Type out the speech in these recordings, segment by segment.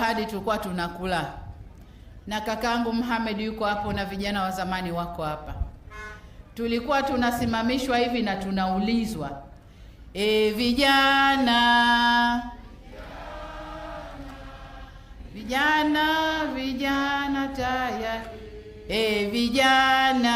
Hadi tulikuwa tunakula na kakaangu Mohamed yuko hapo na vijana wa zamani wako hapa. Tulikuwa tunasimamishwa hivi na tunaulizwa, vijana taya, vijana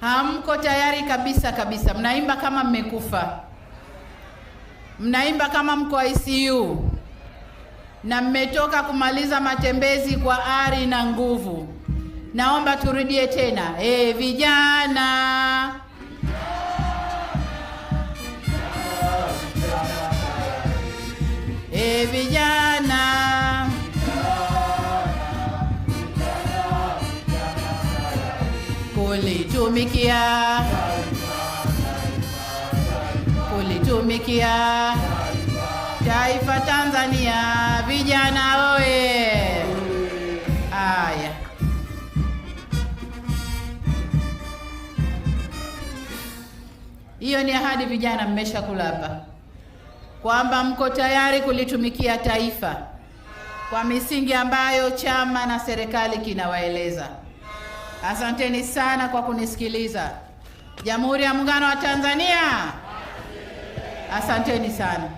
hamko tayari kabisa. Mnaimba kama mmekufa, mnaimba kama mko ICU, na mmetoka kumaliza matembezi kwa ari na nguvu. Naomba turudie tena, vijana vijana kulitumikia taifa Tanzania. Vijana oye! Aya, hiyo ni ahadi vijana, mmeshakula hapa kwamba mko tayari kulitumikia taifa kwa misingi ambayo chama na serikali kinawaeleza. Asanteni sana kwa kunisikiliza. Jamhuri ya Muungano wa Tanzania. Asanteni sana.